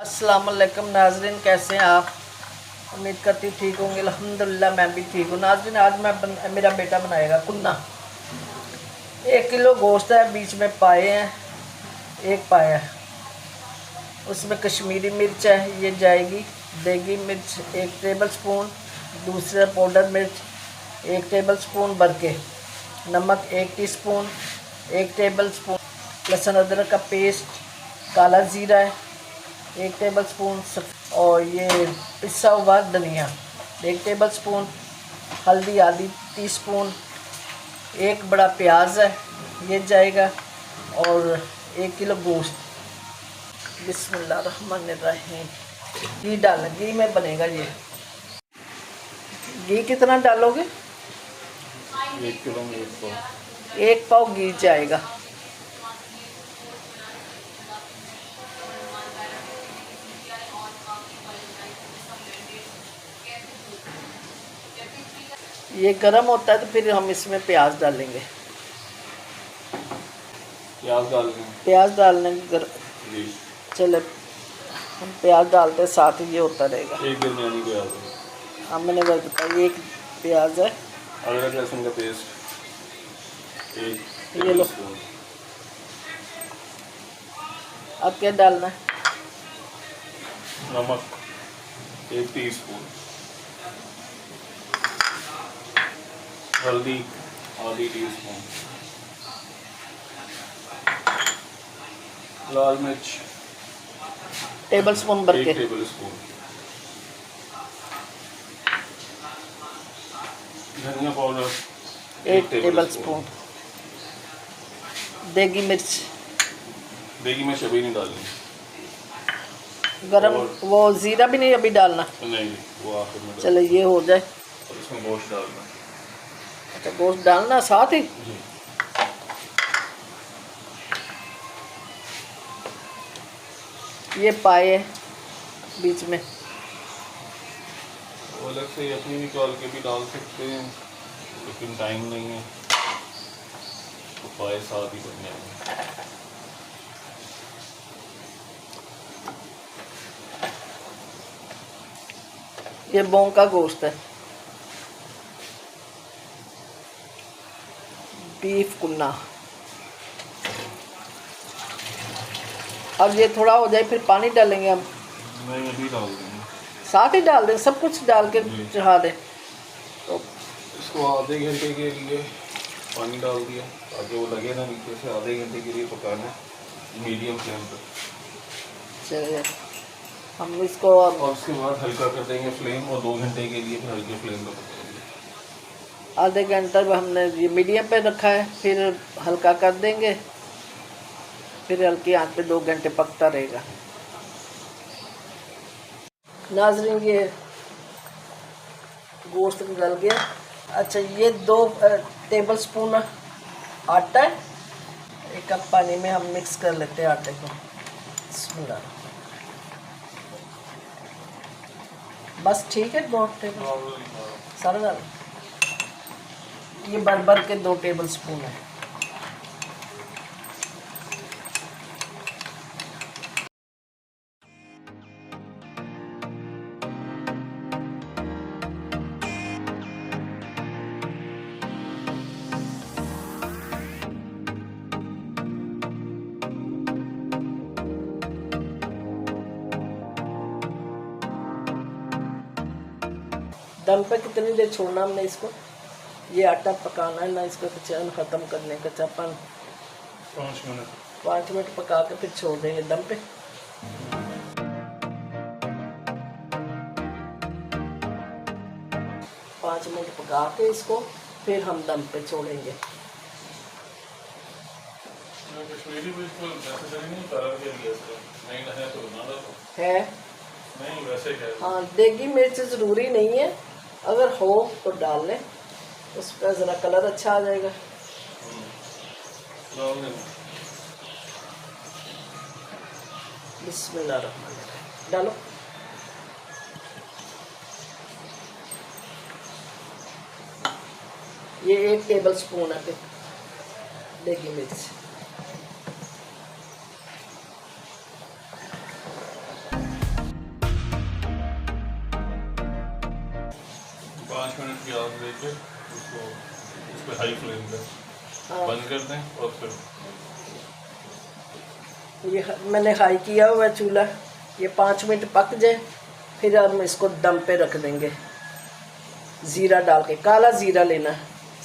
अस्सलाम वालेकुम नाज़रीन, कैसे हैं आप? उम्मीद करती ठीक होंगे। अल्हम्दुलिल्लाह मैं भी ठीक हूँ। नाज़रीन, आज मेरा बेटा बनाएगा कुन्ना। 1 किलो गोश्त है, बीच में पाए हैं, एक पाया है, उसमें कश्मीरी मिर्च है, ये जाएगी। देगी मिर्च 1 टेबल स्पून, दूसरा पाउडर मिर्च 1 टेबल स्पून भर के, नमक 1 टीस्पून, 1 टेबल स्पून लहसुन अदरक का पेस्ट, काला ज़ीरा है 1 टेबल स्पून, और ये पिसा हुआ धनिया 1 टेबल स्पून, हल्दी आधी टीस्पून, 1 बड़ा प्याज है ये जाएगा, और 1 किलो गोश्त। बिस्मिल्लाहिर्रहमानिर्रहीम। घी डालना, घी में बनेगा ये। घी कितना डालोगे? 1 किलो में 1 पाव। 1 पाव घी जाएगा। ये गरम होता है तो फिर हम इसमें प्याज डालेंगे। प्याज डालने चले, हम प्याज डालते साथ ही ये होता रहेगा। एक दरमियानी प्याज है। हाँ, मैंने बस बताया, 1 प्याज है। अदरक लहसुन का पेस्ट 1 ये लो। टेबलस्पून। अब क्या डालना है? नमक 1 टीस्पून, हल्दी आधी टीस्पून, लाल मिर्च टेबल स्पून भर 1 के, टेबलस्पून, धनिया पाउडर 1 टेबल स्पून, देगी मिर्च। देगी मिर्च अभी नहीं डालनी, गरम वो ज़ीरा भी नहीं अभी डालना? नहीं वो आखिर में। चलो ये हो जाए। और इसमें गोश्त डालना। अच्छा, गोश्त डालना साथ ही। जी। ये पाए बीच में, वो अलग से अपनी निकाल के भी डाल सकते हैं, लेकिन टाइम नहीं है तो पाए साथ ही बन जाएंगे। ये बोंग का गोश्त है, बीफ कुन्ना। अब ये थोड़ा हो जाए फिर पानी डालेंगे हम। नहीं अभी डाल देंगे, साथ ही डाल दें, सब कुछ डाल के चढ़ा दें। तो इसको आधे घंटे के लिए पानी डाल दिया ताकि वो लगे ना नीचे से। आधे घंटे के लिए पकाना है मीडियम फ्लेम पर। चलिए हम इसको अब और उसके बाद हल्का कर देंगे फ्लेम, और 2 घंटे के लिए फिर हल्के फ्लेम पर पकाएंगे। आधे घंटे में हमने ये मीडियम पे रखा है, फिर हल्का कर देंगे, फिर हल्की आंच पे 2 घंटे पकता रहेगा। नाज़रीन, ये गोश्त गल गया। अच्छा, ये 2 टेबल स्पून आटा है, 1 कप पानी में हम मिक्स कर लेते हैं आटे को। बिस्मिल्लाह। बस ठीक है, 2 टेबल सारा डाल। ये भर के 2 टेबल स्पून है। दम पे कितनी देर छोड़ना हमने इसको? ये आटा पकाना है ना, इसको चैन ख़त्म करने का। 5 मिनट। 5 मिनट पका के फिर छोड़ देंगे दम पे। पाँच मिनट पका के इसको फिर हम दम पे छोड़ेंगे। है नहीं वैसे है। हाँ, देगी मिर्च ज़रूरी नहीं है, अगर हो तो डाल लें, उसका ज़रा कलर अच्छा आ जाएगा। बिस्मिल्लाहिर्रहमानिर्रहीम। डालो। ये 1 टेबल स्पून है देगी मिर्च। की आग देके उसको उस पर हाई फ्लेम पे बंद कर दें और फिर ये मैंने हाई किया हुआ है चूल्हा, ये 5 मिनट पक जाए फिर हम इसको दम पे रख देंगे। ज़ीरा डाल के, काला ज़ीरा लेना है,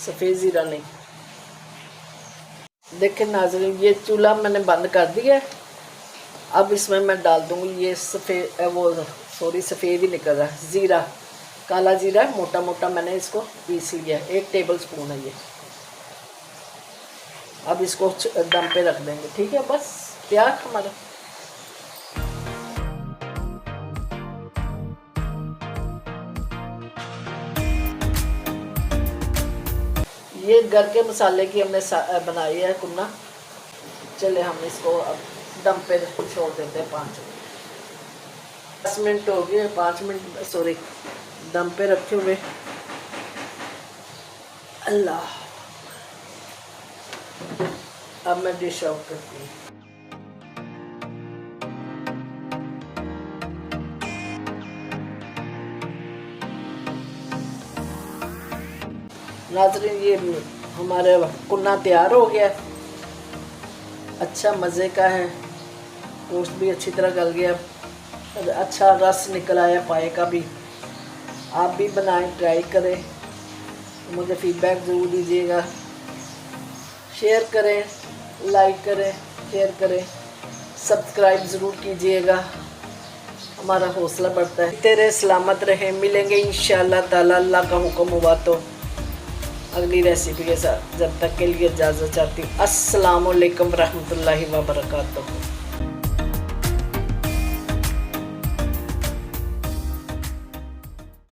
सफ़ेद ज़ीरा नहीं। देखिए नाज़रीन, ये चूल्हा मैंने बंद कर दिया है। अब इसमें मैं डाल दूँगी ये सफ़ेद ही निकल रहा है, ज़ीरा, काला ज़ीरा मोटा मोटा मैंने इसको पीस लिया, 1 टेबल स्पून है ये। अब इसको दम पे रख देंगे, ठीक है, बस तैयार हमारा। ये घर के मसाले की हमने बनाई है कुन्ना। चले हम इसको अब दम पे छोड़ देते हैं 10 मिनट हो गए, 5 मिनट सॉरी दम पे रखे हुए। अल्लाह, अब मैं डिश आउट करती हूँ। नाज़रीन, ये हमारे कुन्ना तैयार हो गया, अच्छा मज़े का है, गोश्त भी अच्छी तरह गल गया, अच्छा रस निकल आया पाए का भी। आप भी बनाएं, ट्राई करें, मुझे फीडबैक ज़रूर दीजिएगा। शेयर करें, लाइक करें, शेयर करें, सब्सक्राइब ज़रूर कीजिएगा, हमारा हौसला बढ़ता है। तेरे सलामत रहें, मिलेंगे इंशाअल्लाह ताला, अल्लाह का हुक्म हुआ तो अगली रेसिपी के साथ। जब तक के लिए इजाज़त चाहती हूँ। अस्सलामु अलैकुम रहमतुल्लाहि व बरकातुहू।